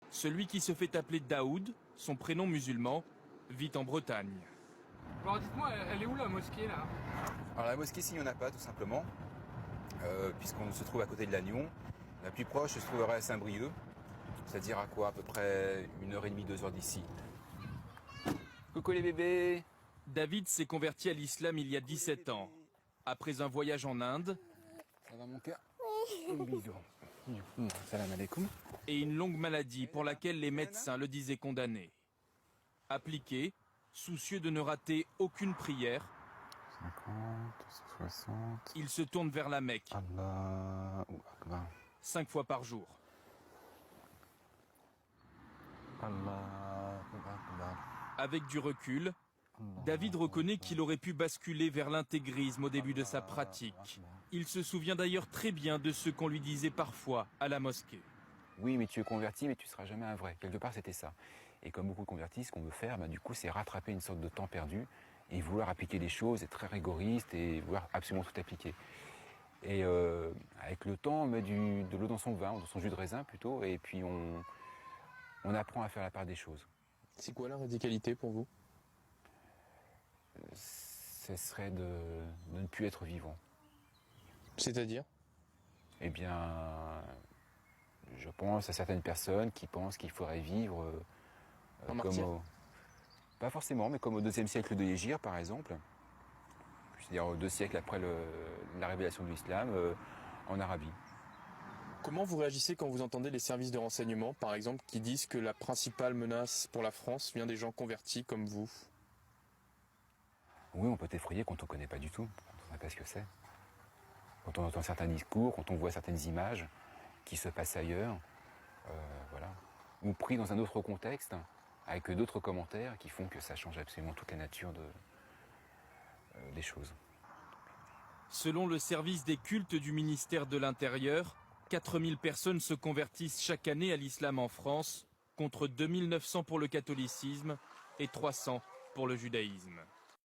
Celui qui se fait appeler Daoud, son prénom musulman, vit en Bretagne. Alors dites-moi, elle est où la mosquée là? Alors la mosquée, ici, il n'y en a pas tout simplement, puisqu'on se trouve à côté de Lannion. La plus proche se trouverait à Saint-Brieuc, c'est-à-dire à quoi, à peu près 1h30, 2h d'ici. Coucou les bébés! David s'est converti à l'islam il y a 17 ans. Après un voyage en Inde, Ça va mon cœur? Un bisou. Salam alaikum. et une longue maladie pour laquelle les médecins le disaient condamné. Appliqué, soucieux de ne rater aucune prière, 50, 60... il se tourne vers la Mecque, Allahu Akbar. 5 fois par jour. Allahu Akbar. Avec du recul, David reconnaît qu'il aurait pu basculer vers l'intégrisme au début de sa pratique. Il se souvient d'ailleurs très bien de ce qu'on lui disait parfois à la mosquée. Oui, mais tu es converti, mais tu seras jamais un vrai. Quelque part, c'était ça. Et comme beaucoup de convertis, ce qu'on veut faire, du coup, c'est rattraper une sorte de temps perdu et vouloir appliquer les choses, être très rigoriste et vouloir absolument tout appliquer. Et avec le temps, on met de l'eau dans son vin, ou dans son jus de raisin plutôt, et puis on apprend à faire la part des choses. C'est quoi la radicalité pour vous? Ce serait de ne plus être vivant. C'est-à-dire? Eh bien, je pense à certaines personnes qui pensent qu'il faudrait vivre En martyr? Pas forcément, mais comme au IIe siècle de l'Hégire, par exemple. C'est-à-dire 2 siècles après la révélation de l'islam, en Arabie. Comment vous réagissez quand vous entendez les services de renseignement, par exemple, qui disent que la principale menace pour la France vient des gens convertis comme vous? Oui, on peut effrayer quand on ne connaît pas du tout, quand on ne sait pas ce que c'est. Quand on entend certains discours, quand on voit certaines images qui se passent ailleurs, voilà. Ou pris dans un autre contexte, avec d'autres commentaires qui font que ça change absolument toute la nature des choses. Selon le service des cultes du ministère de l'Intérieur, 4000 personnes se convertissent chaque année à l'islam en France, contre 2900 pour le catholicisme et 300 pour le judaïsme.